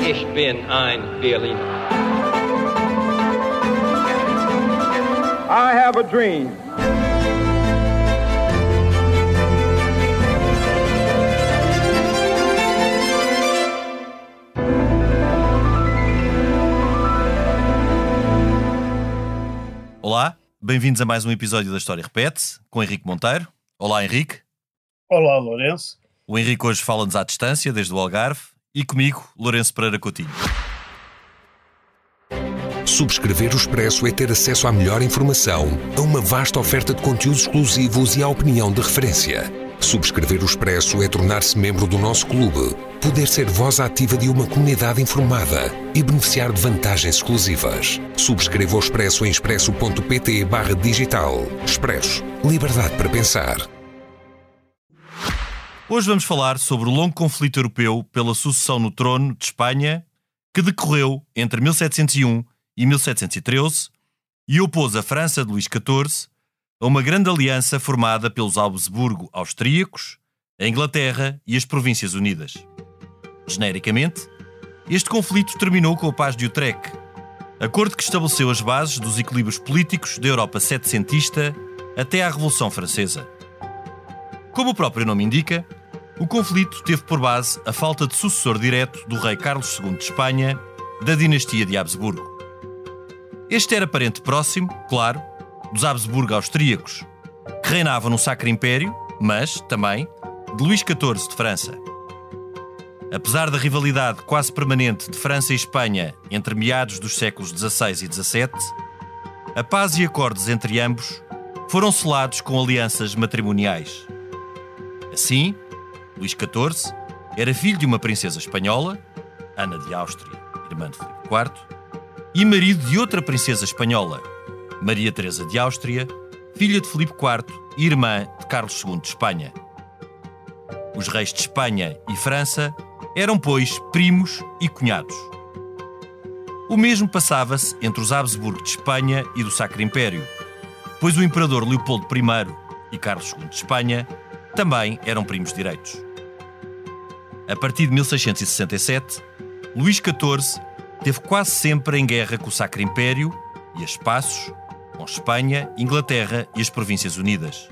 Ich bin ein Berliner. I have a dream. Olá, bem-vindos a mais um episódio da História Repete-se, com Henrique Monteiro. Olá, Henrique. Olá, Lourenço. O Henrique hoje fala-nos à distância, desde o Algarve, e comigo, Lourenço Pereira Coutinho. Subscrever o Expresso é ter acesso à melhor informação, a uma vasta oferta de conteúdos exclusivos e à opinião de referência. Subscrever o Expresso é tornar-se membro do nosso clube, poder ser voz ativa de uma comunidade informada e beneficiar de vantagens exclusivas. Subscreva o Expresso em expresso.pt/digital. Expresso. Liberdade para pensar. Hoje vamos falar sobre o longo conflito europeu pela sucessão no trono de Espanha, que decorreu entre 1701 e 1713 e opôs a França de Luís XIV a uma grande aliança formada pelos Habsburgo austríacos, a Inglaterra e as Províncias Unidas. Genericamente, este conflito terminou com a Paz de Utrecht, acordo que estabeleceu as bases dos equilíbrios políticos da Europa setecentista até à Revolução Francesa. Como o próprio nome indica, o conflito teve por base a falta de sucessor direto do rei Carlos II de Espanha, da dinastia de Habsburgo. Este era parente próximo, claro, dos Habsburgo austríacos, que reinavam no Sacro Império, mas, também, de Luís XIV de França. Apesar da rivalidade quase permanente de França e Espanha entre meados dos séculos XVI e XVII, a paz e acordos entre ambos foram selados com alianças matrimoniais. Assim, Luís XIV era filho de uma princesa espanhola, Ana de Áustria, irmã de Filipe IV, e marido de outra princesa espanhola, Maria Teresa de Áustria, filha de Filipe IV e irmã de Carlos II de Espanha. Os reis de Espanha e França eram, pois, primos e cunhados. O mesmo passava-se entre os Habsburgo de Espanha e do Sacro Império, pois o imperador Leopoldo I e Carlos II de Espanha também eram primos direitos. A partir de 1667, Luís XIV teve quase sempre em guerra com o Sacro Império e a espaços com Espanha, Inglaterra e as Províncias Unidas.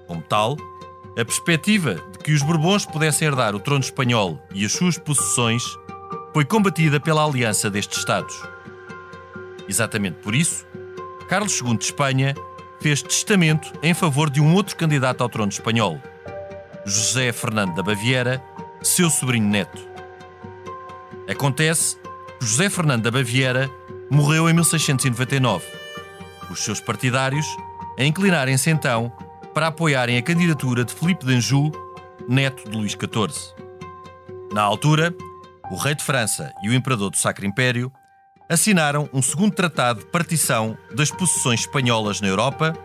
Como tal, a perspectiva de que os Bourbons pudessem herdar o trono espanhol e as suas possessões foi combatida pela aliança destes Estados. Exatamente por isso, Carlos II de Espanha fez testamento em favor de um outro candidato ao trono espanhol, José Fernando da Baviera, seu sobrinho neto. Acontece que José Fernando da Baviera morreu em 1699, os seus partidários a inclinarem-se então para apoiarem a candidatura de Filipe de Anjou, neto de Luís XIV. Na altura, o rei de França e o imperador do Sacro Império assinaram um segundo tratado de partição das possessões espanholas na Europa,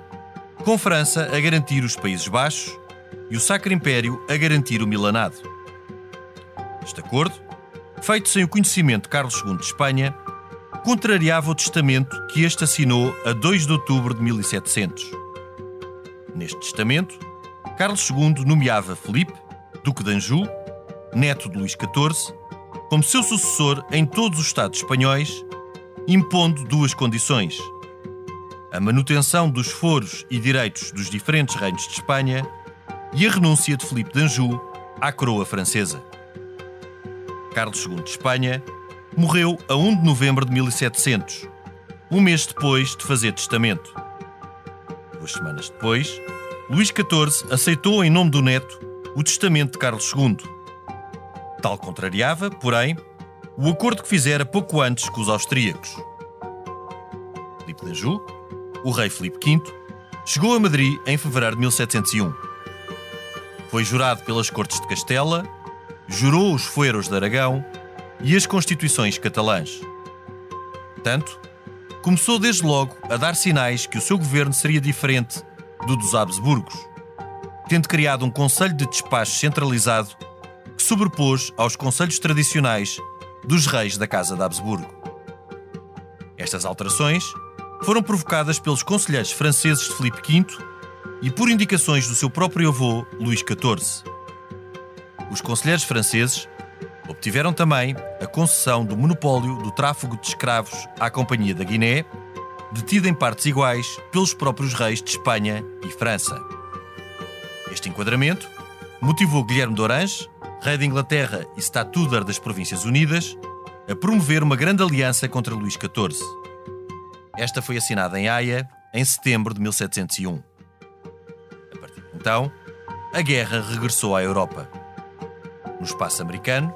com França a garantir os Países Baixos e o Sacro Império a garantir o Milanado. Este acordo, feito sem o conhecimento de Carlos II de Espanha, contrariava o testamento que este assinou a 2 de outubro de 1700. Neste testamento, Carlos II nomeava Filipe, duque de Anjou, neto de Luís XIV, como seu sucessor em todos os Estados espanhóis, impondo duas condições: a manutenção dos foros e direitos dos diferentes reinos de Espanha e a renúncia de Filipe de Anjou à coroa francesa. Carlos II de Espanha morreu a 1 de novembro de 1700, um mês depois de fazer testamento. 2 semanas depois, Luís XIV aceitou em nome do neto o testamento de Carlos II. Tal contrariava, porém, o acordo que fizera pouco antes com os austríacos. Filipe de Anjou, o rei Filipe V, chegou a Madrid em fevereiro de 1701. Foi jurado pelas Cortes de Castela, jurou os fueros de Aragão e as constituições catalãs. Portanto, começou desde logo a dar sinais que o seu governo seria diferente do dos Habsburgos, tendo criado um conselho de despacho centralizado que sobrepôs aos conselhos tradicionais dos reis da Casa de Habsburgo. Estas alterações foram provocadas pelos conselheiros franceses de Filipe V e por indicações do seu próprio avô, Luís XIV. Os conselheiros franceses Obtiveram também a concessão do monopólio do tráfego de escravos à Companhia da Guiné, detida em partes iguais pelos próprios reis de Espanha e França. Este enquadramento motivou Guilherme de Orange, rei da Inglaterra e Statúder das Províncias Unidas, a promover uma grande aliança contra Luís XIV. Esta foi assinada em Haia em setembro de 1701. A partir de então, a guerra regressou à Europa. No espaço americano,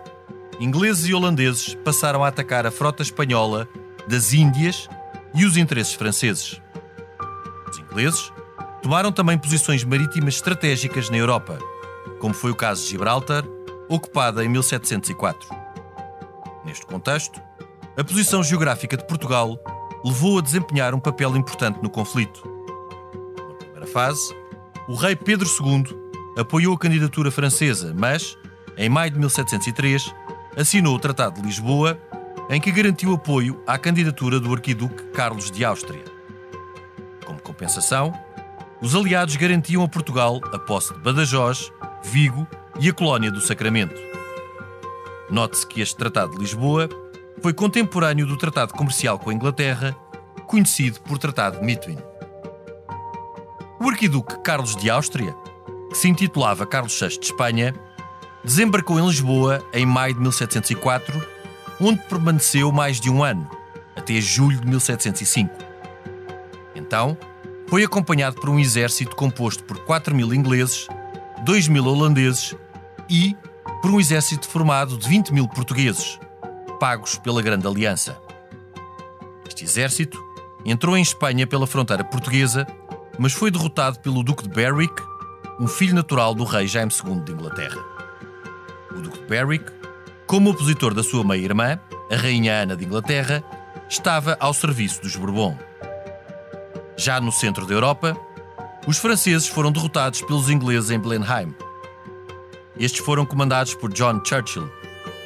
ingleses e holandeses passaram a atacar a frota espanhola das Índias e os interesses franceses. Os ingleses tomaram também posições marítimas estratégicas na Europa, como foi o caso de Gibraltar, ocupada em 1704. Neste contexto, a posição geográfica de Portugal levou a desempenhar um papel importante no conflito. Na primeira fase, o rei Pedro II apoiou a candidatura francesa, mas, em maio de 1703, assinou o Tratado de Lisboa, em que garantiu apoio à candidatura do arquiduque Carlos de Áustria. Como compensação, os aliados garantiam a Portugal a posse de Badajoz, Vigo e a Colónia do Sacramento. Note-se que este Tratado de Lisboa foi contemporâneo do Tratado Comercial com a Inglaterra, conhecido por Tratado de Methuen. O arquiduque Carlos de Áustria, que se intitulava Carlos VI de Espanha, desembarcou em Lisboa em maio de 1704, onde permaneceu mais de um ano, até julho de 1705. Então, foi acompanhado por um exército composto por 4.000 ingleses, 2.000 holandeses e por um exército formado de 20.000 portugueses, pagos pela Grande Aliança. Este exército entrou em Espanha pela fronteira portuguesa, mas foi derrotado pelo Duque de Berwick, um filho natural do rei Jaime II de Inglaterra. O Duque de Berwick, como opositor da sua meia-irmã, a Rainha Ana de Inglaterra, estava ao serviço dos Bourbon. Já no centro da Europa, os franceses foram derrotados pelos ingleses em Blenheim. Estes foram comandados por John Churchill,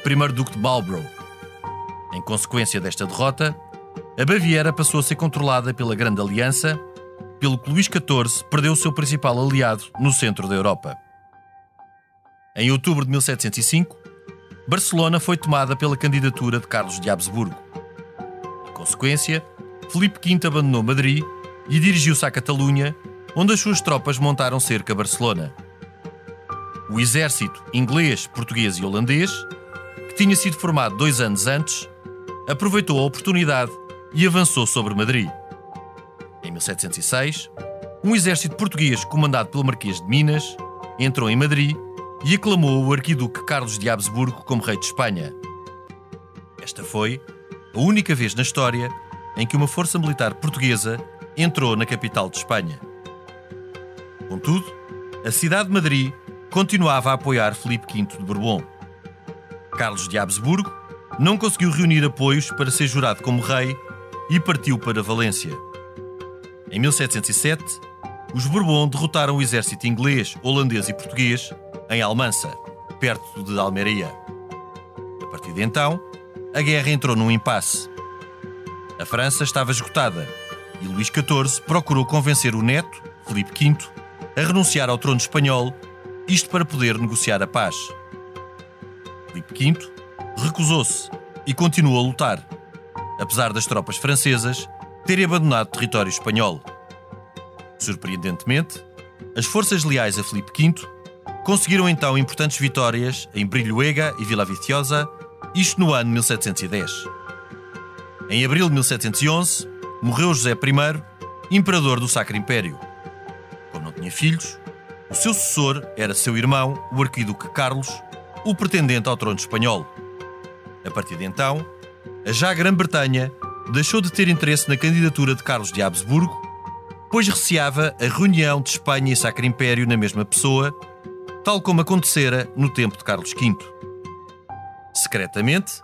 primeiro Duque de Marlborough. Em consequência desta derrota, a Baviera passou a ser controlada pela Grande Aliança, pelo que Luís XIV perdeu o seu principal aliado no centro da Europa. Em outubro de 1705, Barcelona foi tomada pela candidatura de Carlos de Habsburgo. Em consequência, Filipe V abandonou Madrid e dirigiu-se à Catalunha, onde as suas tropas montaram cerca a Barcelona. O exército inglês, português e holandês, que tinha sido formado 2 anos antes, aproveitou a oportunidade e avançou sobre Madrid. Em 1706, um exército português comandado pelo Marquês de Minas entrou em Madrid e aclamou o arquiduque Carlos de Habsburgo como rei de Espanha. Esta foi a única vez na história em que uma força militar portuguesa entrou na capital de Espanha. Contudo, a cidade de Madrid continuava a apoiar Filipe V de Bourbon. Carlos de Habsburgo não conseguiu reunir apoios para ser jurado como rei e partiu para Valência. Em 1707, os Bourbon derrotaram o exército inglês, holandês e português em Almansa, perto de Almeria. A partir de então, a guerra entrou num impasse. A França estava esgotada e Luís XIV procurou convencer o neto, Filipe V, a renunciar ao trono espanhol, isto para poder negociar a paz. Filipe V recusou-se e continuou a lutar, apesar das tropas francesas terem abandonado território espanhol. Surpreendentemente, as forças leais a Filipe V conseguiram então importantes vitórias em Brihuega e Villaviciosa, isto no ano 1710. Em abril de 1711, morreu José I, imperador do Sacro Império. Como não tinha filhos, o seu sucessor era seu irmão, o arquiduque Carlos, o pretendente ao trono espanhol. A partir de então, a já Grã-Bretanha deixou de ter interesse na candidatura de Carlos de Habsburgo, pois receava a reunião de Espanha e Sacro Império na mesma pessoa, tal como acontecera no tempo de Carlos V. Secretamente,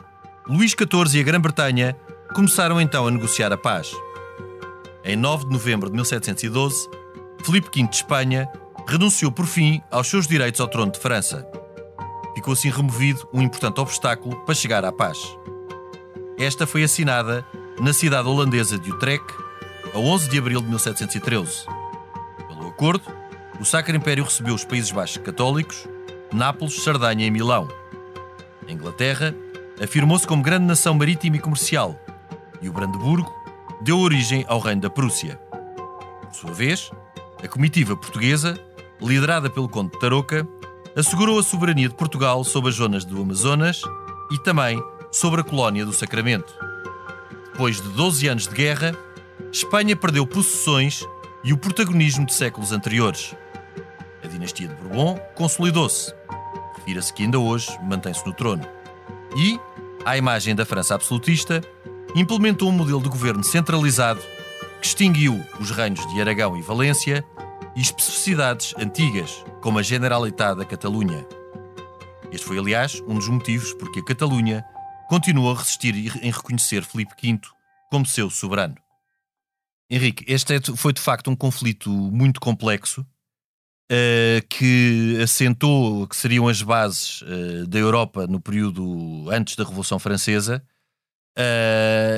Luís XIV e a Grã-Bretanha começaram então a negociar a paz. Em 9 de novembro de 1712, Filipe V de Espanha renunciou por fim aos seus direitos ao trono de França. Ficou assim removido um importante obstáculo para chegar à paz. Esta foi assinada na cidade holandesa de Utrecht, a 11 de abril de 1713. Pelo acordo, o Sacro Império recebeu os Países Baixos católicos, Nápoles, Sardanha e Milão. A Inglaterra afirmou-se como grande nação marítima e comercial, e o Brandeburgo deu origem ao reino da Prússia. Por sua vez, a comitiva portuguesa, liderada pelo conde de Tarouca, assegurou a soberania de Portugal sobre as zonas do Amazonas e também sobre a colónia do Sacramento. Depois de 12 anos de guerra, Espanha perdeu possessões e o protagonismo de séculos anteriores. A dinastia de Bourbon consolidou-se. Refira-se que ainda hoje mantém-se no trono. E, à imagem da França absolutista, implementou um modelo de governo centralizado que extinguiu os reinos de Aragão e Valência e especificidades antigas, como a Generalitat da Catalunha. Este foi, aliás, um dos motivos porque a Catalunha continua a resistir em reconhecer Filipe V como seu soberano. Henrique, este foi de facto um conflito muito complexo que assentou que seriam as bases da Europa no período antes da Revolução Francesa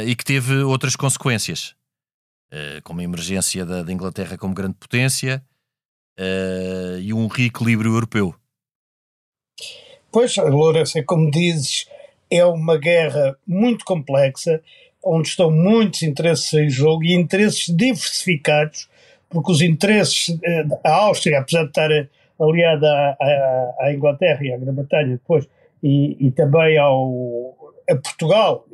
e que teve outras consequências, como a emergência da Inglaterra como grande potência e um reequilíbrio europeu. Pois, Lourenço, como dizes, é uma guerra muito complexa, onde estão muitos interesses em jogo e interesses diversificados, porque os interesses da Áustria, apesar de estar aliada à Inglaterra e à Grã-Bretanha depois, e também a Portugal,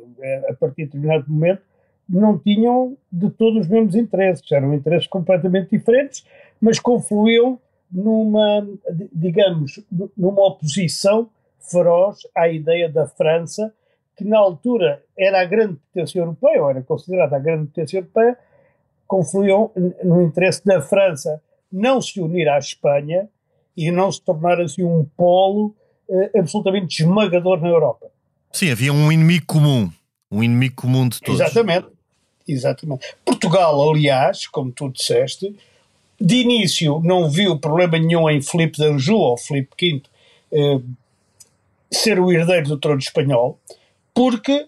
a partir de determinado momento, não tinham de todos os mesmos interesses, eram interesses completamente diferentes, mas confluíam numa oposição feroz à ideia da França, que na altura era a grande potência europeia, ou era considerada a grande potência europeia, confluíam no interesse da França não se unir à Espanha e não se tornar assim um polo absolutamente esmagador na Europa. Sim, havia um inimigo comum de todos. Exatamente. Portugal, aliás, como tu disseste, de início não viu problema nenhum em Filipe de Anjou ou Filipe V ser o herdeiro do trono espanhol, porque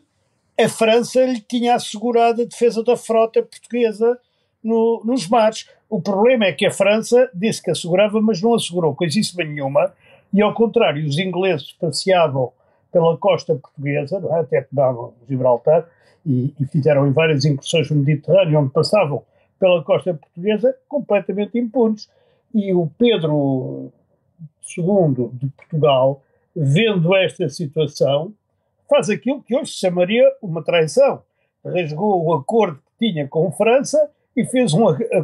a França lhe tinha assegurado a defesa da frota portuguesa nos mares. O problema é que a França disse que assegurava, mas não assegurou coisíssima nenhuma, e ao contrário, os ingleses passeavam pela costa portuguesa, não é? Até pegaram Gibraltar, e fizeram em várias incursões no Mediterrâneo, onde passavam pela costa portuguesa completamente impunes. E o Pedro II de Portugal, vendo esta situação, faz aquilo que hoje se chamaria uma traição. Rasgou o acordo que tinha com a França e fez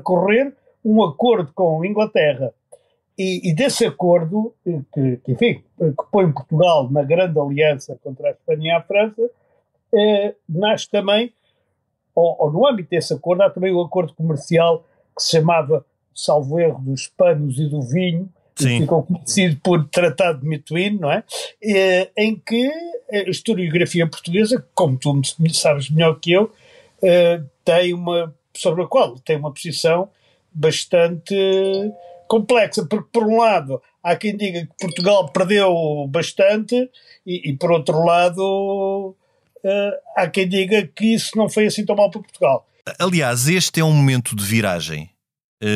correr um acordo com a Inglaterra. E desse acordo, que põe Portugal na grande aliança contra a Espanha e a França, nasce também, ou no âmbito desse acordo, há também o acordo comercial que se chamava, salvo erro, dos panos e do vinho, que ficou conhecido por Tratado de Mituíno, não é? Em que a historiografia portuguesa, como tu sabes melhor que eu, sobre a qual tem uma posição bastante complexa, porque por um lado há quem diga que Portugal perdeu bastante e por outro lado há quem diga que isso não foi assim tão mal para Portugal. Aliás, este é um momento de viragem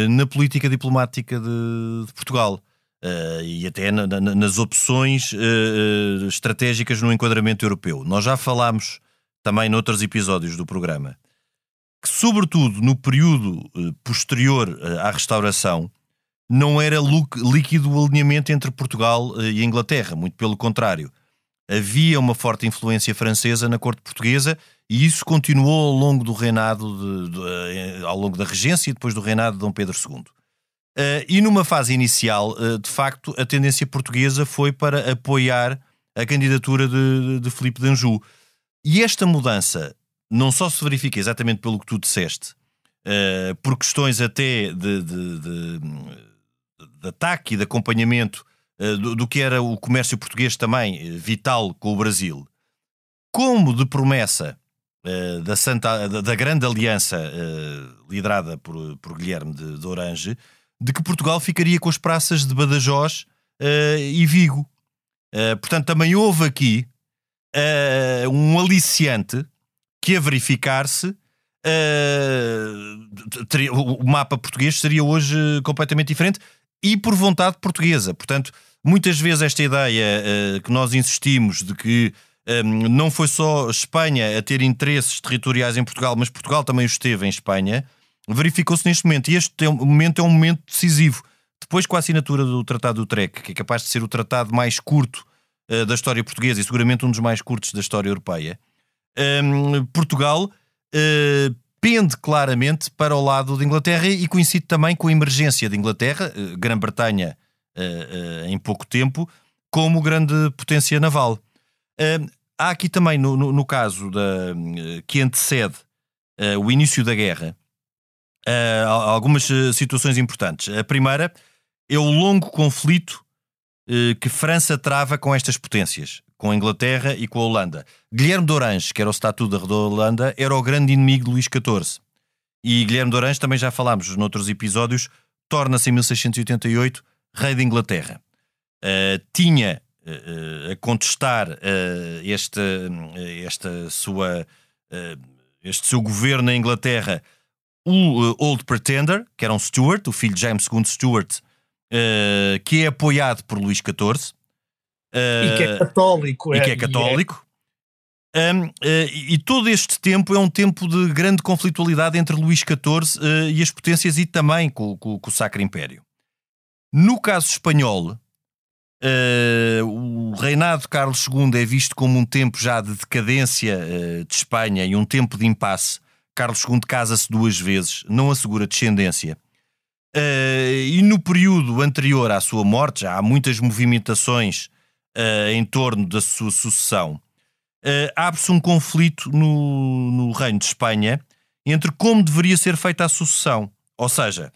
na política diplomática de Portugal e até nas opções estratégicas no enquadramento europeu. Nós já falámos também noutros episódios do programa que, sobretudo no período posterior à restauração, não era líquido o alinhamento entre Portugal e a Inglaterra, muito pelo contrário. Havia uma forte influência francesa na corte portuguesa e isso continuou ao longo do reinado, ao longo da regência e depois do reinado de Dom Pedro II. E numa fase inicial, de facto, a tendência portuguesa foi para apoiar a candidatura de Filipe de Anjou. E esta mudança não só se verifica exatamente pelo que tu disseste, por questões até de ataque e de acompanhamento do que era o comércio português também vital com o Brasil, como de promessa da grande aliança liderada por Guilherme de Orange, de que Portugal ficaria com as praças de Badajoz e Vigo. Portanto, também houve aqui um aliciante que, a verificar-se, o mapa português seria hoje completamente diferente e por vontade portuguesa. Portanto, muitas vezes esta ideia que nós insistimos de que não foi só Espanha a ter interesses territoriais em Portugal, mas Portugal também os teve em Espanha, verificou-se neste momento. E este momento é um momento decisivo. Depois, com a assinatura do Tratado de Utrecht, que é capaz de ser o tratado mais curto da história portuguesa e seguramente um dos mais curtos da história europeia, Portugal pende claramente para o lado de Inglaterra e coincide também com a emergência de Inglaterra, Grã-Bretanha em pouco tempo, como grande potência naval. Há aqui também, no caso que antecede o início da guerra, algumas situações importantes. A primeira é o longo conflito que França trava com estas potências, com a Inglaterra e com a Holanda. Guilherme de Orange, que era o Estatuto da Holanda, era o grande inimigo de Luís XIV. E Guilherme de Orange, também já falámos noutros episódios, torna-se em 1688 rei de Inglaterra. Tinha a contestar este seu governo na Inglaterra o Old Pretender, que era um Stuart, o filho de James II Stuart, que é apoiado por Luís XIV. E que é católico. E todo este tempo é um tempo de grande conflitualidade entre Luís XIV e as potências e também com o Sacro Império. No caso espanhol, o reinado de Carlos II é visto como um tempo já de decadência de Espanha e um tempo de impasse. Carlos II casa-se 2 vezes, não assegura descendência. E no período anterior à sua morte, já há muitas movimentações em torno da sua sucessão. Abre-se um conflito no Reino de Espanha entre como deveria ser feita a sucessão. Ou seja,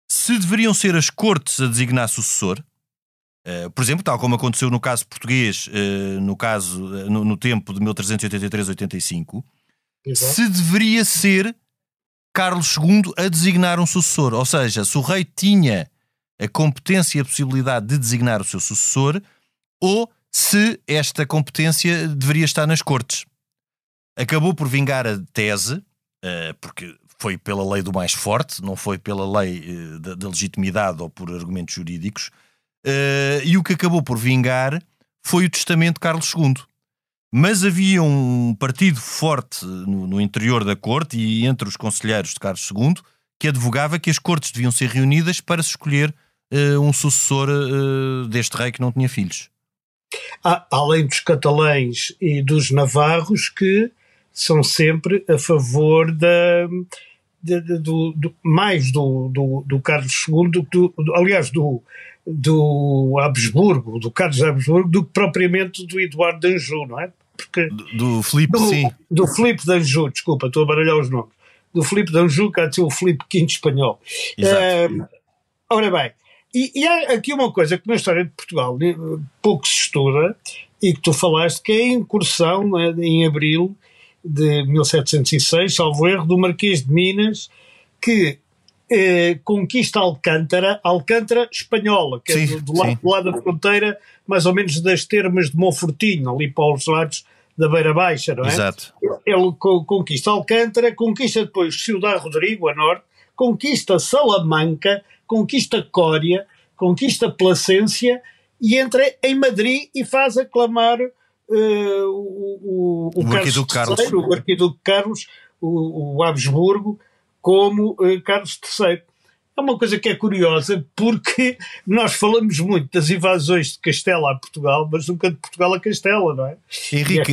se deveriam ser as cortes a designar sucessor, por exemplo, tal como aconteceu no caso português, no tempo de 1383-85, se deveria ser Carlos II a designar um sucessor. Ou seja, se o rei tinha a competência e a possibilidade de designar o seu sucessor, ou se esta competência deveria estar nas cortes. Acabou por vingar a tese, porque foi pela lei do mais forte, não foi pela lei da legitimidade ou por argumentos jurídicos, e o que acabou por vingar foi o testamento de Carlos II. Mas havia um partido forte no interior da corte e entre os conselheiros de Carlos II que advogava que as cortes deviam ser reunidas para se escolher um sucessor deste rei que não tinha filhos. Além dos catalães e dos navarros, que são sempre a favor mais do Carlos II, aliás, do Habsburgo, do Carlos Habsburgo, do que propriamente do Eduardo de Anjou, não é? Porque do Filipe, sim. Do Filipe de Anjou, desculpa, estou a baralhar os nomes. Do Filipe de Anjou, que há de ser o Filipe V espanhol. Exato. Ora bem, e há aqui uma coisa que na história de Portugal pouco se estuda, e que tu falaste, que é a incursão, né, em abril de 1706, salvo erro, do Marquês de Minas, que conquista Alcântara espanhola, que sim, é do lado da fronteira, mais ou menos das termas de Monfortinho, ali para os lados da Beira Baixa, não é? Exato. Ele conquista Alcântara, conquista depois Ciudad Rodrigo, a norte, conquista Salamanca, conquista Cória, conquista Plasência e entra em Madrid e faz aclamar o Arquiduque Carlos, o Habsburgo, como Carlos III. É uma coisa que é curiosa, porque nós falamos muito das invasões de Castela a Portugal, mas nunca de Portugal a Castela, não é? Henrique,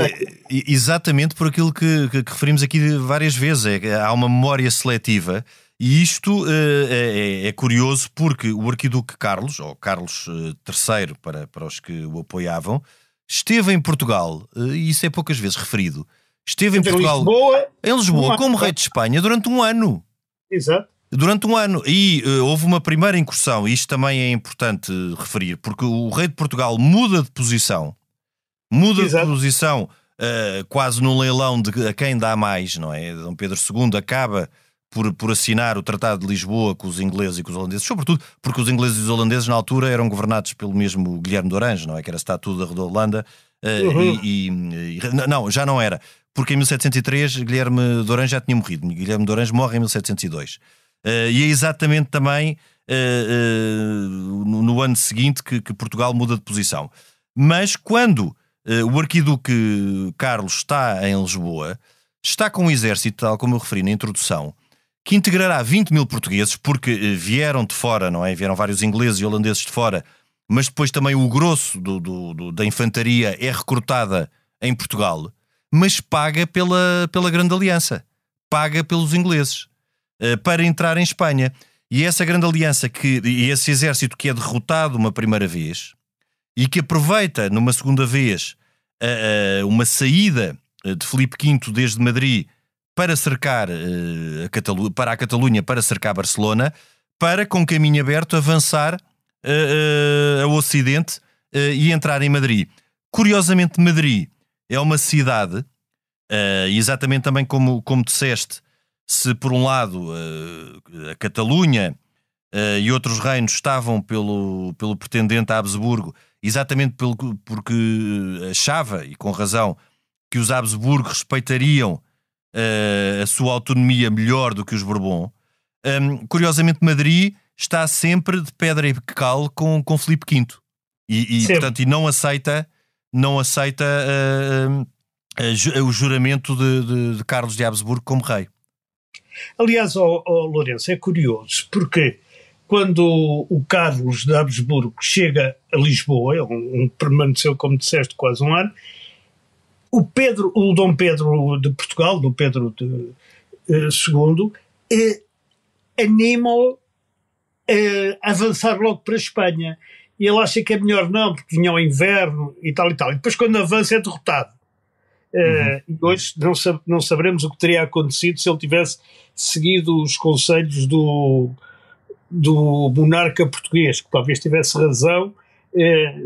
exatamente por aquilo que referimos aqui várias vezes, há uma memória seletiva, e isto é curioso porque o Arquiduque Carlos, ou Carlos III para os que o apoiavam, esteve em Portugal, e isso é poucas vezes referido, esteve em Portugal, em Lisboa, como rei de Espanha durante um ano. Exato. Durante um ano. E houve uma primeira incursão, e isto também é importante referir, porque o rei de Portugal muda de posição. Exato. De posição quase num leilão de a quem dá mais, não é? Dom Pedro II acaba por assinar o Tratado de Lisboa com os ingleses e com os holandeses, sobretudo porque os ingleses e os holandeses na altura eram governados pelo mesmo Guilherme de Orange, não é? Que era Estatuto da Holanda. Não, já não era. Porque em 1703 Guilherme de Orange já tinha morrido. Guilherme de Orange morre em 1702. E é exatamente também no ano seguinte que Portugal muda de posição. Mas quando o arquiduque Carlos está em Lisboa, está com um exército, tal como eu referi na introdução, que integrará 20 mil portugueses, porque vieram de fora, não é? Vieram vários ingleses e holandeses de fora, mas depois também o grosso da infantaria é recrutada em Portugal, mas paga pela Grande Aliança, paga pelos ingleses, para entrar em Espanha. E essa Grande Aliança, e esse exército que é derrotado uma primeira vez, e que aproveita numa segunda vez uma saída de Filipe V desde Madrid para cercar para a Catalunha, para cercar Barcelona, para, com caminho aberto, avançar ao Ocidente e entrar em Madrid. Curiosamente, Madrid é uma cidade, exatamente também como disseste, se por um lado a Catalunha e outros reinos estavam pelo pretendente Habsburgo, exatamente porque achava, e com razão, que os Habsburgo respeitariam a sua autonomia melhor do que os Bourbon. Curiosamente, Madrid está sempre de pedra e cal com Filipe V portanto, e não aceita o juramento de Carlos de Habsburgo como rei. Aliás, Lourenço, é curioso, porque quando o Carlos de Habsburgo chega a Lisboa, ele permaneceu, como disseste, quase um ano, o Dom Pedro de Portugal, Dom Pedro II, anima-o a avançar logo para a Espanha. E ele acha que é melhor não, porque vinha ao inverno e tal e tal. E depois, quando avança, é derrotado. E hoje não saberemos o que teria acontecido se ele tivesse seguido os conselhos do monarca português, que talvez tivesse razão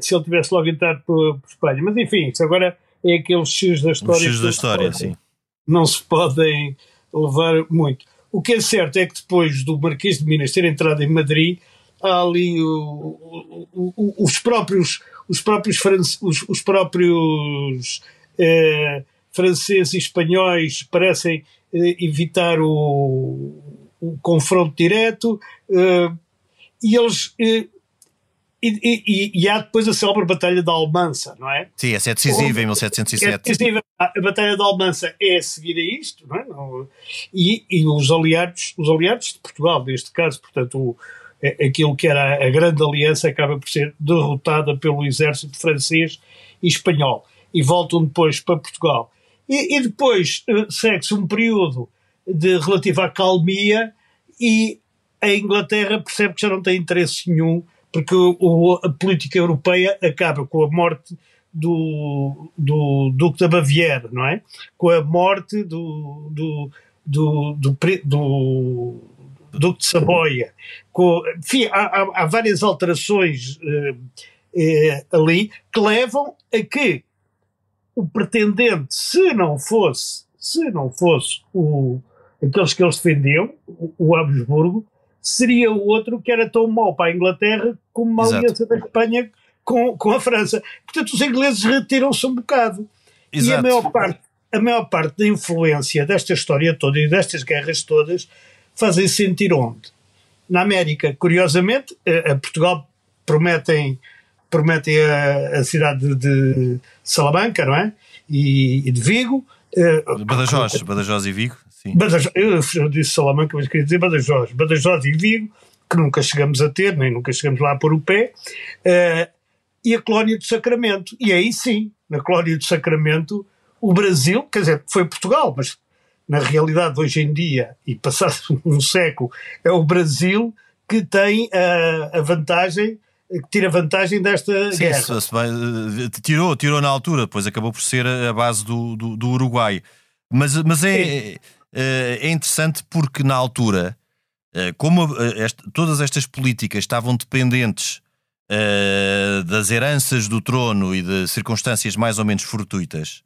se ele tivesse logo entrado por Espanha. Mas enfim, isso agora é aqueles X da história. X da história, sim. Não se podem levar muito. O que é certo é que depois do Marquês de Minas ter entrado em Madrid, há ali os próprios franceses e espanhóis parecem evitar o confronto direto, e eles e há depois a célebre Batalha de Almansa, não é? Sim, essa é decisiva em 1707. É decisiva. A Batalha de Almansa é a seguir a isto, não é? E os aliados de Portugal, neste caso, portanto, aquilo que era a Grande Aliança acaba por ser derrotada pelo exército francês e espanhol, e voltam depois para Portugal. E depois segue-se um período de relativa calmia, e a Inglaterra percebe que já não tem interesse nenhum, porque a política europeia acaba com a morte do Duque da Baviera, não é? Com a morte do Duque de Saboia. Enfim, há várias alterações ali que levam a que o pretendente, se não fosse aqueles que eles defendiam, o Habsburgo, seria o outro que era tão mau para a Inglaterra como uma aliança da Espanha com a França. Portanto, os ingleses retiram-se um bocado. Exato. E a maior parte da influência desta história toda e destas guerras todas fazem sentir onde? Na América. Curiosamente, a Portugal prometem a cidade de Salamanca, não é? E de Vigo. Badajoz e Vigo. Sim. Eu disse Salamanca, mas queria dizer Badajoz e Vigo, que nunca chegamos a ter, nem nunca chegamos lá a pôr o pé, e a colónia do Sacramento. E aí sim, na colónia do Sacramento, o Brasil, quer dizer, foi Portugal, mas na realidade hoje em dia, e passado um século, é o Brasil que tem a vantagem, que tira vantagem desta guerra. Tirou na altura, depois acabou por ser a base do Uruguai. Mas é interessante porque na altura, como todas estas políticas estavam dependentes das heranças do trono e de circunstâncias mais ou menos fortuitas,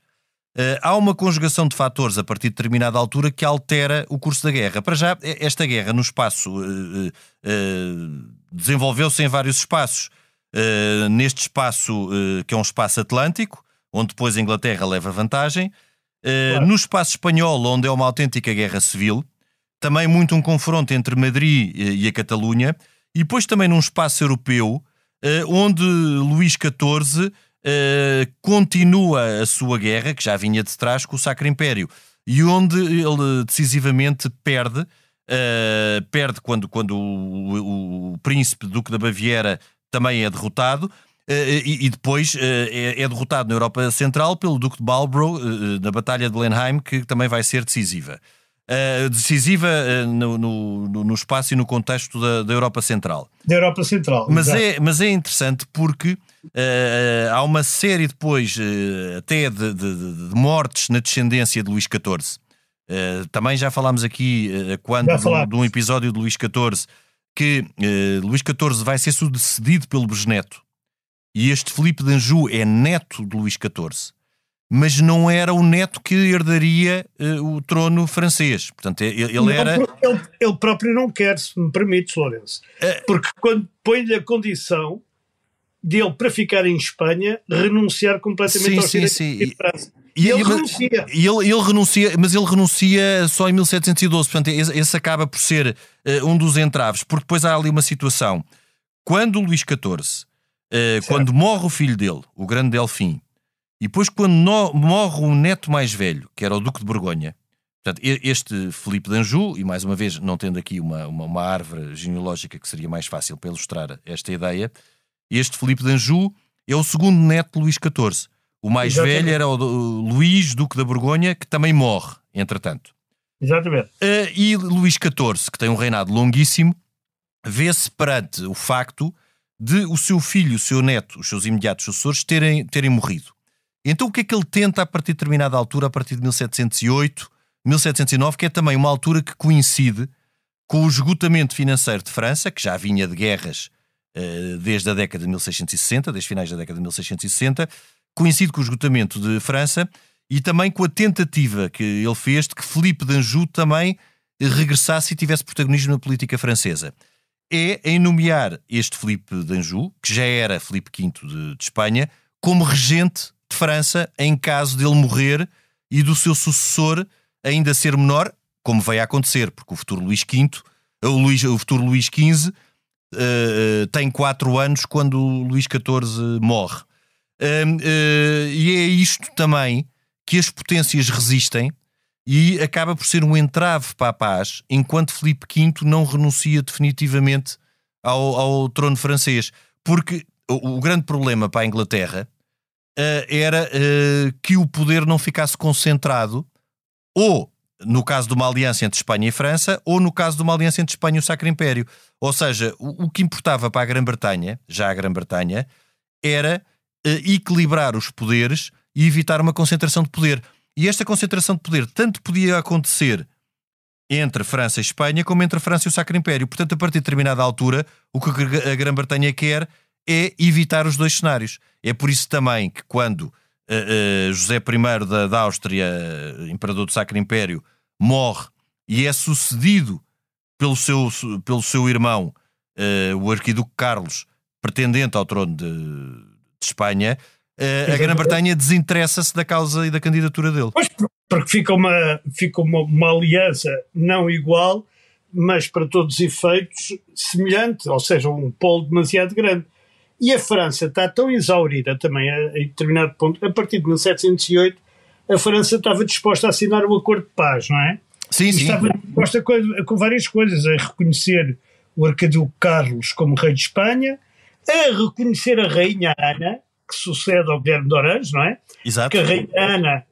há uma conjugação de fatores a partir de determinada altura que altera o curso da guerra. Para já, esta guerra no espaço desenvolveu-se em vários espaços. Neste espaço, que é um espaço atlântico, onde depois a Inglaterra leva vantagem. Claro. No espaço espanhol, onde é uma autêntica guerra civil, também muito um confronto entre Madrid e a Catalunha, e depois também num espaço europeu, onde Luís XIV continua a sua guerra, que já vinha de trás, com o Sacro Império, e onde ele decisivamente perde quando o príncipe Duque da Baviera também é derrotado, e depois é derrotado na Europa Central pelo Duque de Marlborough na Batalha de Blenheim, que também vai ser decisiva. No espaço e no contexto da Europa Central. Da Europa Central. Mas é interessante porque há uma série depois até de mortes na descendência de Luís XIV. Também já falámos aqui de um episódio de Luís XIV que Luís XIV vai ser sucedido pelo bisneto, e este Filipe de Anjou é neto de Luís XIV, mas não era o neto que herdaria o trono francês. Portanto, ele próprio não quer, se me permites, Lourenço. Porque quando põe-lhe a condição dele, para ficar em Espanha, renunciar completamente aos direitos de França. E ele renuncia. Ele renuncia, mas ele renuncia só em 1712. Portanto, esse acaba por ser um dos entraves, porque depois há ali uma situação. Quando Luís XIV, quando morre o filho dele, o grande Delfim, e depois quando morre o neto mais velho, que era o Duque de Borgonha, portanto, este Filipe de Anjou, e mais uma vez não tendo aqui uma árvore genealógica que seria mais fácil para ilustrar esta ideia, este Filipe de Anjou é o segundo neto de Luís XIV. O mais velho era o Luís, Duque da Borgonha, que também morre, entretanto. Exatamente. E Luís XIV, que tem um reinado longuíssimo, vê-se perante o facto de o seu filho, o seu neto, os seus imediatos sucessores terem morrido. Então o que é que ele tenta a partir de determinada altura, a partir de 1708, 1709, que é também uma altura que coincide com o esgotamento financeiro de França, que já vinha de guerras desde a década de 1660, desde finais da década de 1660, coincide com o esgotamento de França e também com a tentativa que ele fez de que Filipe de Anjou também regressasse e tivesse protagonismo na política francesa. É em nomear este Filipe de Anjou, que já era Filipe V de Espanha, como regente de França em caso dele morrer e do seu sucessor ainda ser menor, como veio a acontecer, porque o futuro Luís XV tem 4 anos quando Luís XIV morre. E é isto também que as potências resistem e acaba por ser um entrave para a paz, enquanto Filipe V não renuncia definitivamente ao trono francês. Porque o grande problema para a Inglaterra era que o poder não ficasse concentrado ou no caso de uma aliança entre Espanha e França, ou no caso de uma aliança entre Espanha e o Sacro Império. Ou seja, o que importava para a Grã-Bretanha, já a Grã-Bretanha, era equilibrar os poderes e evitar uma concentração de poder. E esta concentração de poder tanto podia acontecer entre França e Espanha, como entre a França e o Sacro Império. Portanto, a partir de determinada altura, o que a Grã-Bretanha quer é evitar os dois cenários. É por isso também que quando José I da Áustria, imperador do Sacro Império, morre e é sucedido pelo seu irmão, o arquiduque Carlos, pretendente ao trono de Espanha, a Grã-Bretanha desinteressa-se da causa e da candidatura dele. Pois, porque fica uma aliança não igual, mas para todos os efeitos semelhante, ou seja, um polo demasiado grande. E a França está tão exaurida também, a determinado ponto, a partir de 1708, a França estava disposta a assinar um acordo de paz, não é? Sim, sim. Estava disposta com várias coisas, a reconhecer o arquiduque Carlos como rei de Espanha, a reconhecer a rainha Ana, que sucede ao Guilherme de Orange, não é? Exato. Porque a rainha Ana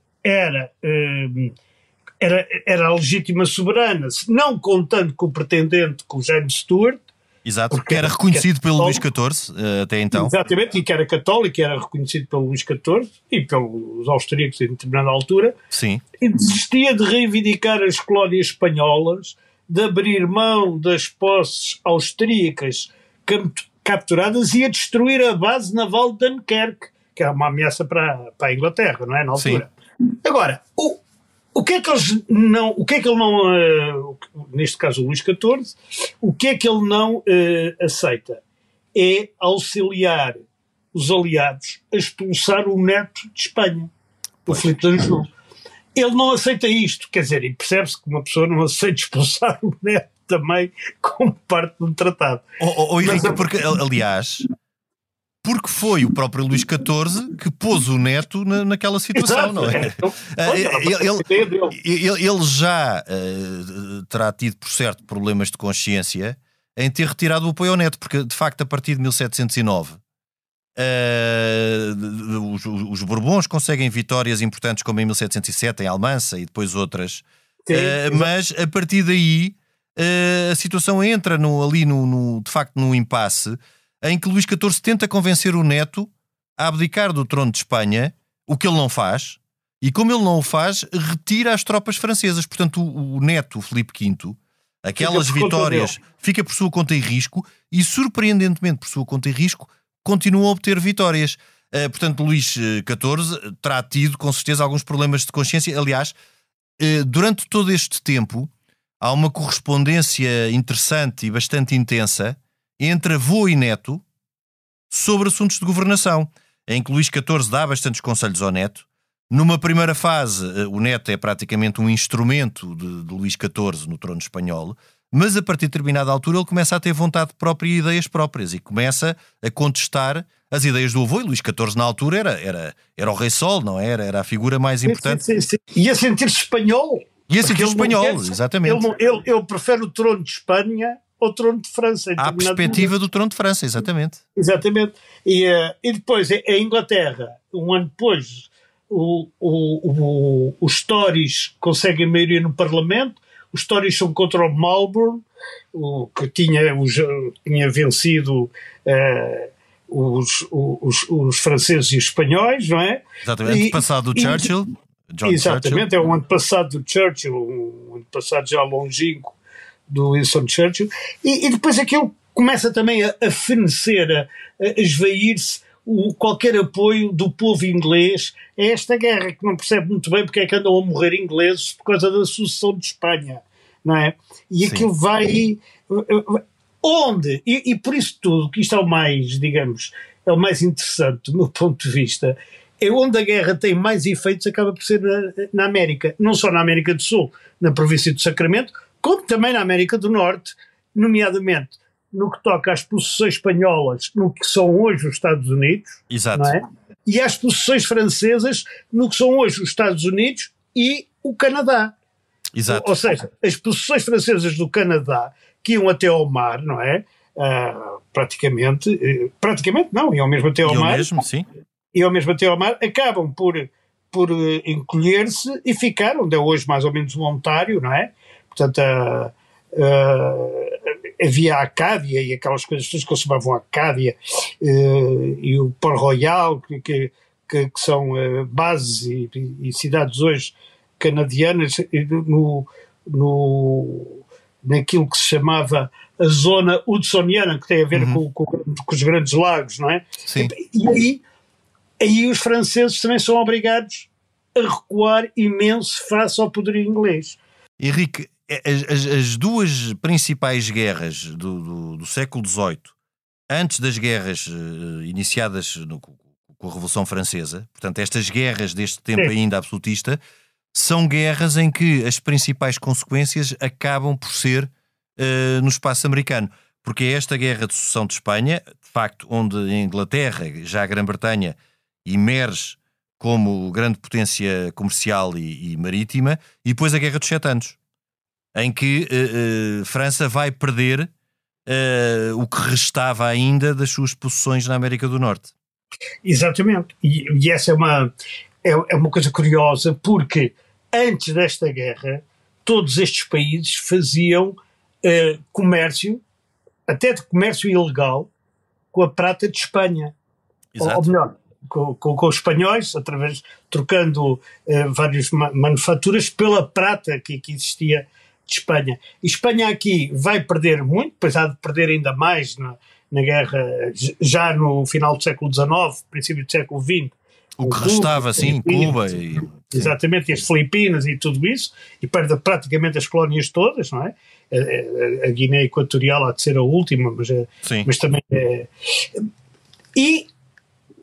era a legítima soberana, não contando com o pretendente, com o James Stuart. Exato, porque era reconhecido pelo Luís XIV até então. Exatamente, e que era católico, e era reconhecido pelo Luís XIV e pelos austríacos em determinada altura. Sim. E desistia de reivindicar as colónias espanholas, de abrir mão das posses austríacas capturadas e a destruir a base naval de Dunkerque, que é uma ameaça para a Inglaterra, não é? Na altura. Sim. Agora, o que é que ele não, neste caso o Luís XIV, o que é que ele não aceita? É auxiliar os aliados a expulsar o neto de Espanha, o Filipe de Anjou. Ele não aceita isto, quer dizer, e percebe-se que uma pessoa não aceita expulsar o neto também como parte de um tratado. Henrique, porque, aliás, porque foi o próprio Luís XIV que pôs o neto naquela situação, não é? Ele já terá tido, por certo, problemas de consciência em ter retirado o apoio ao neto, porque, de facto, a partir de 1709, os Bourbons conseguem vitórias importantes, como em 1707, em Almansa, e depois outras. Mas, a partir daí, a situação entra de facto, num impasse, em que Luís XIV tenta convencer o neto a abdicar do trono de Espanha, o que ele não faz, e como ele não o faz, retira as tropas francesas. Portanto, o neto, o Filipe V, aquelas vitórias, fica por sua conta e risco, e surpreendentemente por sua conta e risco, continua a obter vitórias. Portanto, Luís XIV terá tido, com certeza, alguns problemas de consciência. Aliás, durante todo este tempo, há uma correspondência interessante e bastante intensa entre avô e neto sobre assuntos de governação, em que Luís XIV dá bastantes conselhos ao neto. Numa primeira fase, o neto é praticamente um instrumento de Luís XIV no trono espanhol, mas a partir de determinada altura ele começa a ter vontade própria e ideias próprias e começa a contestar as ideias do avô. E Luís XIV na altura era o Rei Sol, não é? Era a figura mais importante. Sim. E a sentir-se espanhol. E a sentir-se espanhol, exatamente. Ele prefere o trono de Espanha ao trono de França. À perspectiva do trono de França, exatamente. Exatamente. E depois, a Inglaterra, um ano depois, os Tories conseguem maioria no Parlamento. Os Tories são contra o Marlborough, que tinha vencido os franceses e os espanhóis, não é? Exatamente, antepassado do Churchill. Exatamente, é um antepassado do Churchill, um antepassado já longínquo do Winston Churchill. E depois aquilo começa também a fenecer, a esvair-se qualquer apoio do povo inglês a esta guerra, que não percebe muito bem porque é que andam a morrer ingleses por causa da sucessão de Espanha, não é? E aquilo vai... Onde? E por isso tudo, que isto é o mais, digamos, é o mais interessante do meu ponto de vista, é onde a guerra tem mais efeitos, acaba por ser na América. Não só na América do Sul, na província do Sacramento, como também na América do Norte, nomeadamente no que toca às possessões espanholas, no que são hoje os Estados Unidos. Exato. Não é? E às possessões francesas, no que são hoje os Estados Unidos e o Canadá. Exato. Ou seja, as possessões francesas do Canadá, que iam até ao mar, não é? Praticamente não, iam mesmo até ao mar. Mesmo, sim. Iam mesmo até ao mar, acabam por encolher-se e ficar onde é hoje mais ou menos um Ontário, não é? Portanto, havia a Acádia e aquelas coisas todas que se chamavam Acádia, e o Port Royal, que são bases e cidades hoje canadianas naquilo que se chamava a zona hudsoniana, que tem a ver com os grandes lagos, não é? Sim. E aí os franceses também são obrigados a recuar imenso face ao poderio inglês. Henrique, as duas principais guerras do século XVIII, antes das guerras iniciadas com a Revolução Francesa, portanto estas guerras deste tempo ainda absolutista, são guerras em que as principais consequências acabam por ser no espaço americano, porque é esta guerra de sucessão de Espanha, de facto, onde a Inglaterra, já a Grã-Bretanha, emerge como grande potência comercial e marítima, e depois a Guerra dos 7 Anos, em que França vai perder o que restava ainda das suas possessões na América do Norte. Exatamente, e essa é uma coisa curiosa, porque antes desta guerra todos estes países faziam comércio, até de comércio ilegal, com a prata de Espanha. Ou melhor, com os espanhóis, trocando várias manufaturas pela prata que existia de Espanha. E Espanha aqui vai perder muito, depois há de perder ainda mais na guerra, já no final do século XIX, princípio do século XX. O que restava, sim, Cuba. Exatamente, e as Filipinas e tudo isso, e perde praticamente as colónias todas, não é? A Guiné Equatorial há de ser a última, mas também é... E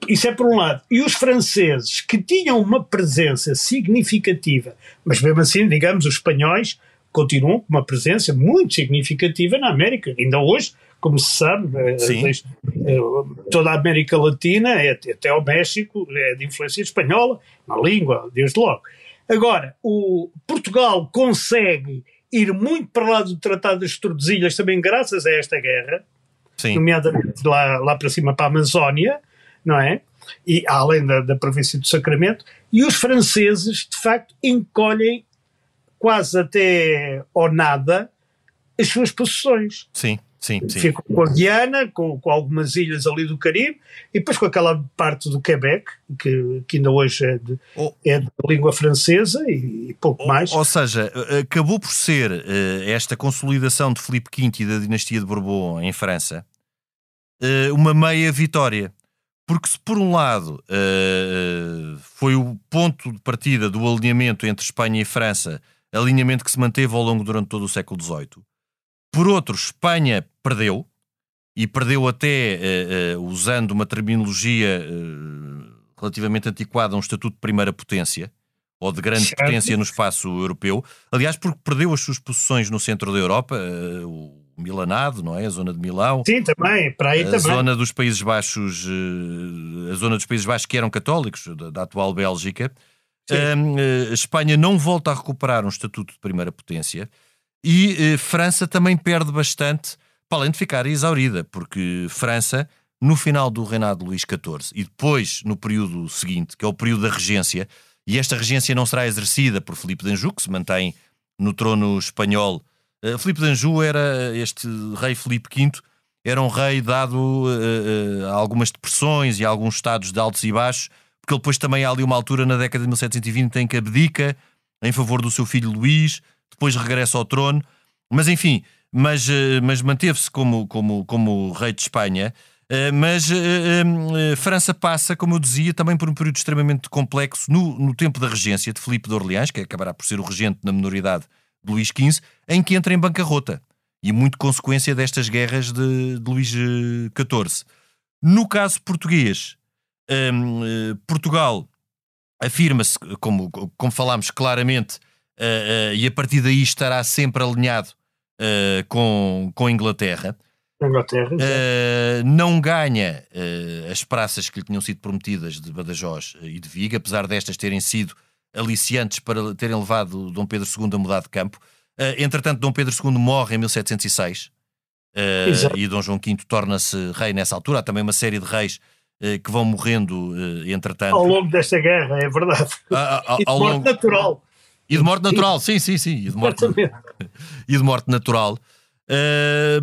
isso é por um lado. E os franceses, que tinham uma presença significativa, mas mesmo assim, digamos, os espanhóis continuam com uma presença muito significativa na América. Ainda hoje, como se sabe, toda a América Latina, até o México, é de influência espanhola, na língua, desde logo. Agora, o Portugal consegue ir muito para lá do Tratado das Tordesilhas também graças a esta guerra, sim, nomeadamente lá para cima para a Amazónia, não é? E além da província do Sacramento, e os franceses, de facto, encolhem quase até ou nada as suas possessões. Sim. Ficam com a Guiana, com algumas ilhas ali do Caribe, e depois com aquela parte do Quebec, que ainda hoje é de língua francesa e pouco mais. Ou seja, acabou por ser esta consolidação de Filipe V e da dinastia de Bourbon em França uma meia vitória. Porque se por um lado foi o ponto de partida do alinhamento entre Espanha e França, alinhamento que se manteve ao longo durante todo o século XVIII, por outro, Espanha perdeu, e perdeu até, usando uma terminologia relativamente antiquada, um estatuto de primeira potência, ou de grande potência no espaço europeu. Aliás, porque perdeu as suas posições no centro da Europa, o Milanado, não é? A zona de Milão. Sim, também, para aí também. Zona dos Países Baixos, a zona dos Países Baixos que eram católicos, da atual Bélgica. A Espanha não volta a recuperar um estatuto de primeira potência. E França também perde bastante, para além de ficar exaurida, porque França, no final do reinado de Luís XIV e depois no período seguinte, que é o período da regência, e esta regência não será exercida por Filipe de Anjou, que se mantém no trono espanhol. Filipe de Anjou este rei Filipe V, era um rei dado a algumas depressões e a alguns estados de altos e baixos, porque ele depois também há ali uma altura na década de 1720 em que abdica em favor do seu filho Luís, depois regressa ao trono, mas enfim, mas manteve-se como rei de Espanha. Mas França passa, como eu dizia, também por um período extremamente complexo no tempo da regência de Filipe de Orleans, que acabará por ser o regente na minoridade de Luís XV, em que entra em bancarrota, e muito consequência destas guerras de Luís XIV. No caso português, Portugal afirma-se, como falámos claramente, e a partir daí estará sempre alinhado com a Inglaterra. Não ganha as praças que lhe tinham sido prometidas de Badajoz e de Viga, apesar destas terem sido aliciantes para terem levado Dom Pedro II a mudar de campo. Entretanto, Dom Pedro II morre em 1706 e Dom João V torna-se rei nessa altura. Há também uma série de reis que vão morrendo entretanto. Ao longo desta guerra, é verdade. E de morte natural. E de morte natural, sim. E de morte natural.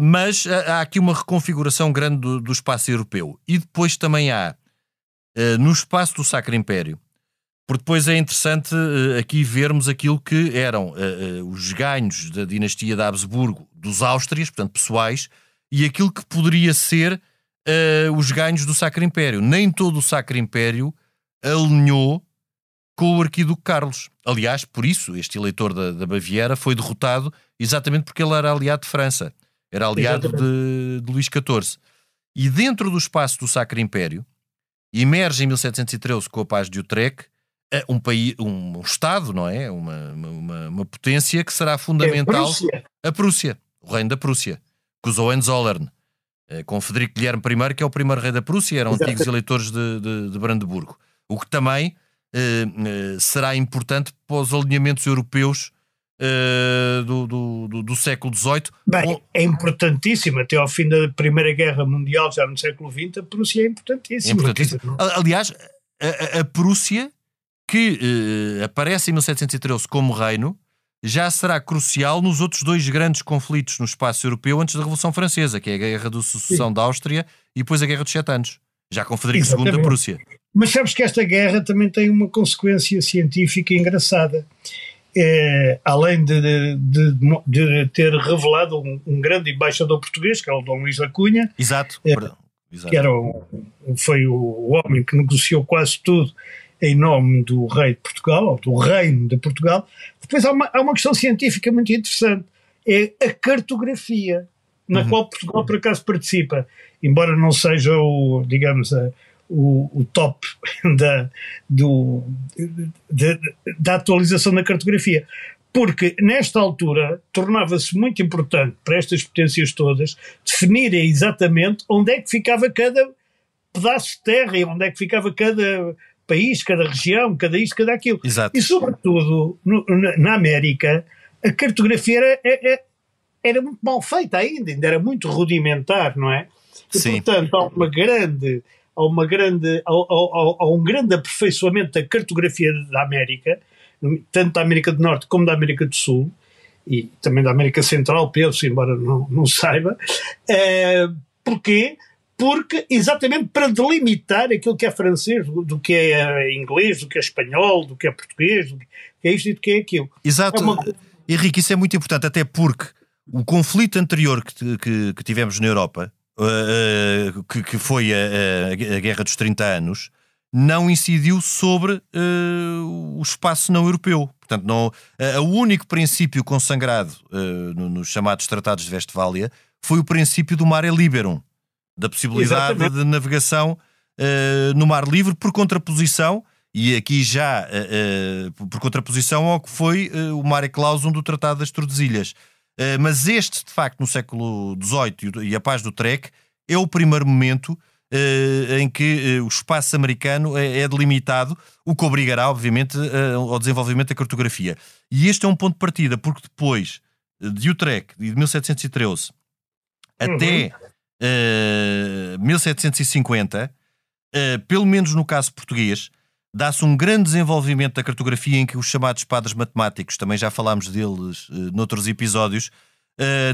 Mas há aqui uma reconfiguração grande do espaço europeu. E depois também há, no espaço do Sacro Império, porque depois é interessante aqui vermos aquilo que eram os ganhos da dinastia de Habsburgo, dos Áustrias, portanto pessoais, e aquilo que poderia ser os ganhos do Sacro Império. Nem todo o Sacro Império alinhou com o arquiduque Carlos. Aliás, por isso, este eleitor da Baviera foi derrotado exatamente porque ele era aliado de França. Era aliado de Luís XIV. E dentro do espaço do Sacro Império, emerge em 1713 com a Paz de Utrecht um Estado, não é? Uma potência que será fundamental. A Prússia. O reino da Prússia. Com os Hohenzollern. Com Frederico Guilherme I, que é o primeiro rei da Prússia, eram antigos eleitores de Brandeburgo. O que também será importante para os alinhamentos europeus do século XVIII. Bem, é importantíssimo. Até ao fim da Primeira Guerra Mundial, já no século XX, a Prússia é importantíssima. Aliás, a Prússia, que aparece em 1713 como reino, já será crucial nos outros dois grandes conflitos no espaço europeu antes da Revolução Francesa, que é a Guerra da Sucessão da Áustria e depois a Guerra dos 7 Anos, já com Frederico II da Prússia. Mas sabes que esta guerra também tem uma consequência científica engraçada. Além de ter revelado um grande embaixador português, que é o Dom Luís da Cunha. Exato. Que foi o homem que negociou quase tudo em nome do rei de Portugal, ou do reino de Portugal. Depois há uma questão científica muito interessante. É a cartografia, na qual Portugal por acaso participa, embora não seja o top da atualização da cartografia, Porque, nesta altura, tornava-se muito importante para estas potências todas definirem exatamente onde é que ficava cada pedaço de terra e onde é que ficava cada país, cada região, cada isto, cada aquilo. Exato. E, sobretudo, na América, a cartografia era muito mal feita ainda era muito rudimentar, não é? E, Sim. portanto, há um grande aperfeiçoamento da cartografia da América, tanto da América do Norte como da América do Sul, e também da América Central, penso, embora não saiba. Porquê? Porque, exatamente para delimitar aquilo que é francês, do que é inglês, do que é espanhol, do que é português, do que é isto e do que é aquilo. Exato. Henrique, isso é muito importante, até porque o conflito anterior que tivemos na Europa, que foi a Guerra dos 30 Anos, não incidiu sobre o espaço não europeu. Portanto, o único princípio consagrado nos chamados Tratados de Westfália foi o princípio do mare liberum, da possibilidade Exatamente. De navegação no mar livre, por contraposição, e aqui já por contraposição ao que foi o mare clausum do Tratado das Tordesilhas. Mas este, de facto, no século XVIII e a paz do Utrecht, é o primeiro momento em que o espaço americano é delimitado, o que obrigará, obviamente, ao desenvolvimento da cartografia. E este é um ponto de partida, porque depois de Utrecht, de 1713 até 1750, pelo menos no caso português, dá-se um grande desenvolvimento da cartografia em que os chamados padres matemáticos, também já falámos deles noutros episódios,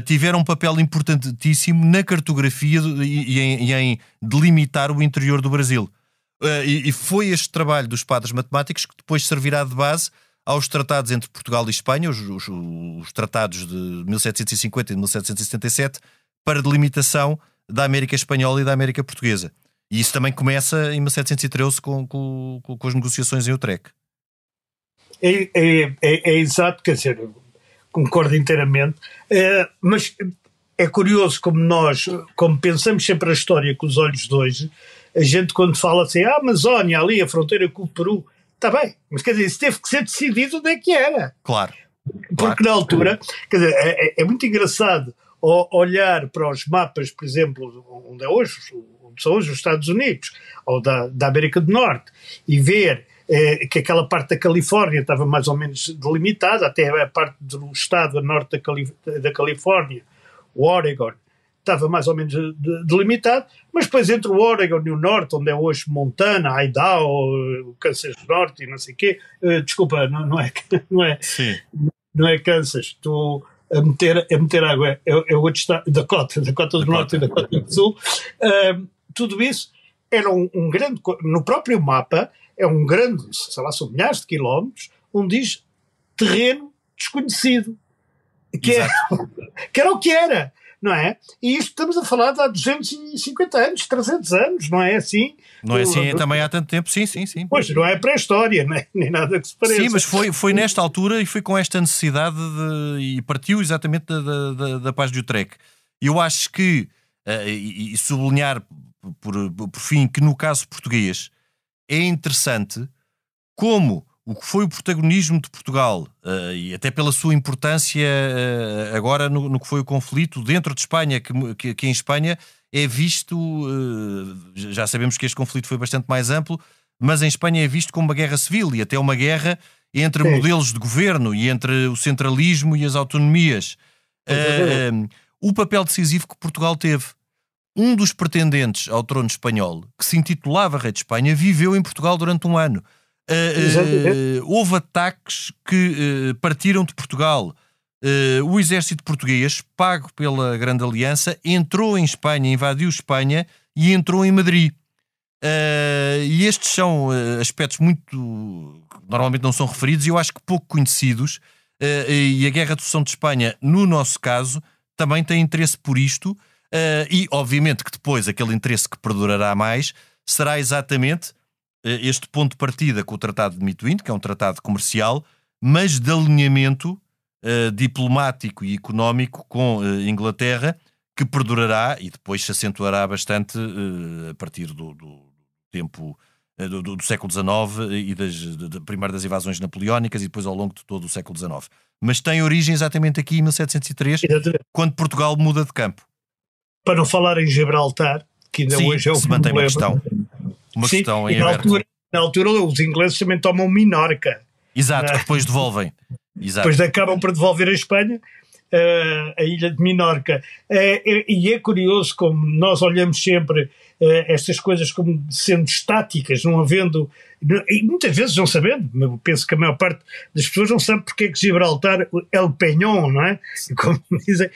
tiveram um papel importantíssimo na cartografia e em delimitar o interior do Brasil. E foi este trabalho dos padres matemáticos que depois servirá de base aos tratados entre Portugal e Espanha, os tratados de 1750 e de 1777, para delimitação da América Espanhola e da América Portuguesa. E isso também começa em 1713 com as negociações em Utrecht. É exato, quer dizer, concordo inteiramente, mas é curioso como pensamos sempre a história com os olhos de hoje, a gente quando fala assim, a Amazónia, ali a fronteira com o Peru, está bem, mas quer dizer, isso teve que ser decidido onde é que era. Claro. Porque na altura, quer dizer, é muito engraçado olhar para os mapas, por exemplo, onde são hoje os Estados Unidos, ou da América do Norte, e ver que aquela parte da Califórnia estava mais ou menos delimitada, até a parte do estado a norte da Califórnia, o Oregon, estava mais ou menos delimitado, mas depois entre o Oregon e o norte, onde é hoje Montana, Idaho, o Kansas Norte e não sei o quê, desculpa, não é Kansas, estou a meter água, é outro estado, Dakota do Norte e Dakota do Sul, tudo isso era um grande, no próprio mapa, é um grande, sei lá, são milhares de quilómetros, onde diz terreno desconhecido, que era o que era, não é? E isto estamos a falar de há 250 anos, 300 anos, não é assim? Não é assim também há tanto tempo, sim. Pois, não é pré-história, nem nada que se pareça. Sim, mas foi nesta altura e foi com esta necessidade e partiu exatamente da paz de Utrecht. Eu acho que, e sublinhar por fim, que no caso português é interessante como o que foi o protagonismo de Portugal, e até pela sua importância agora no que foi o conflito dentro de Espanha, que em Espanha é visto, já sabemos que este conflito foi bastante mais amplo, mas em Espanha é visto como uma guerra civil e até uma guerra entre modelos de governo e entre o centralismo e as autonomias. O papel decisivo que Portugal teve. Um dos pretendentes ao trono espanhol, que se intitulava Rei de Espanha, viveu em Portugal durante um ano. Houve ataques que partiram de Portugal. O exército português, pago pela Grande Aliança, entrou em Espanha, invadiu Espanha e entrou em Madrid. E estes são aspectos muito que normalmente não são referidos e eu acho que pouco conhecidos. E a Guerra de Sucessão de Espanha, no nosso caso, também tem interesse por isto. E obviamente que depois aquele interesse que perdurará mais será exatamente este ponto de partida com o Tratado de Mituín, que é um tratado comercial, mas de alinhamento diplomático e económico com Inglaterra, que perdurará e depois se acentuará bastante a partir do tempo do século XIX e primeiro das invasões napoleónicas e depois ao longo de todo o século XIX. Mas tem origem exatamente aqui em 1703, quando Portugal muda de campo. Para não falar em Gibraltar, que ainda hoje é um se mantém problema. Uma questão em aberto. Na altura os ingleses também tomam Minorca. Exato, que depois devolvem. Exato. Depois acabam por devolver a Espanha a ilha de Minorca. E é curioso como nós olhamos sempre estas coisas como sendo estáticas, não havendo... E muitas vezes não sabendo, eu penso que a maior parte das pessoas não sabe porque é que Gibraltar é o Peñón, não é? Como dizem,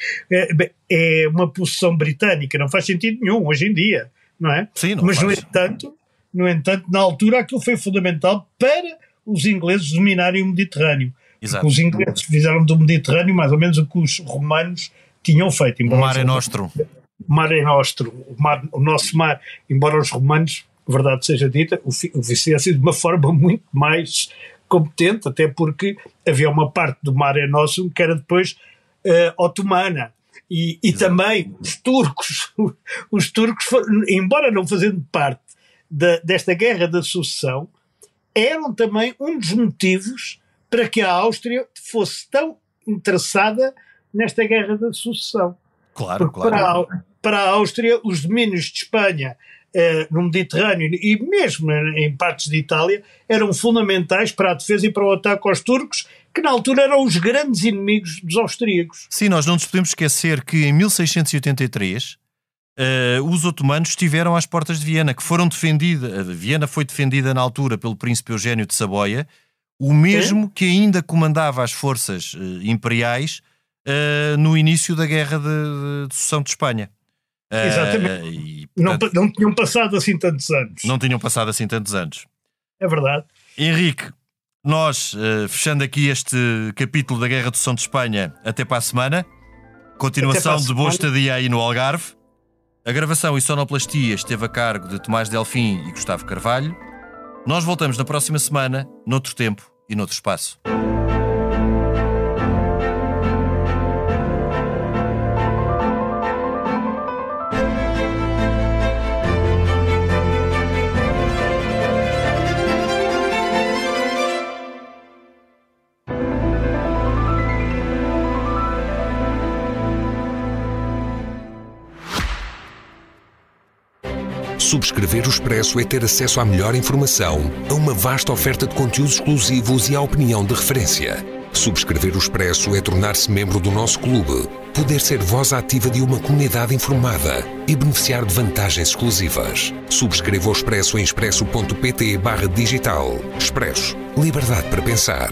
é uma possessão britânica, não faz sentido nenhum hoje em dia, não é? Sim, não Mas faz. no entanto, na altura aquilo foi fundamental para os ingleses dominarem o Mediterrâneo. Exato. Os ingleses fizeram do Mediterrâneo mais ou menos o que os romanos tinham feito. O Mare Nostrum. Mare Nostrum, o nosso mar, embora os romanos, verdade seja dita, o fizessem de uma forma muito mais competente, até porque havia uma parte do Mare Nostrum que era depois otomana. E também os turcos, embora não fazendo parte desta guerra da sucessão, eram também um dos motivos para que a Áustria fosse tão interessada nesta guerra da sucessão. Claro, porque claro. Para a Áustria, os domínios de Espanha no Mediterrâneo e mesmo em partes de Itália eram fundamentais para a defesa e para o ataque aos turcos, que na altura eram os grandes inimigos dos austríacos. Sim, nós não nos podemos esquecer que em 1683 os otomanos estiveram às portas de Viena, que foram defendidas. Viena foi defendida na altura pelo príncipe Eugénio de Saboia, o mesmo que ainda comandava as forças imperiais no início da Guerra de Sucessão de Espanha. Exatamente. E, portanto, não tinham passado assim tantos anos. Não tinham passado assim tantos anos. É verdade. Henrique, nós, fechando aqui este capítulo da Guerra de Sucessão de Espanha, até para a semana. Continuação de boa estadia aí no Algarve. A gravação e sonoplastia esteve a cargo de Tomás Delfim e Gustavo Carvalho. Nós voltamos na próxima semana, noutro tempo e noutro espaço. Subscrever o Expresso é ter acesso à melhor informação, a uma vasta oferta de conteúdos exclusivos e à opinião de referência. Subscrever o Expresso é tornar-se membro do nosso clube, poder ser voz ativa de uma comunidade informada e beneficiar de vantagens exclusivas. Subscreva o Expresso em expresso.pt/digital. Expresso. Liberdade para pensar.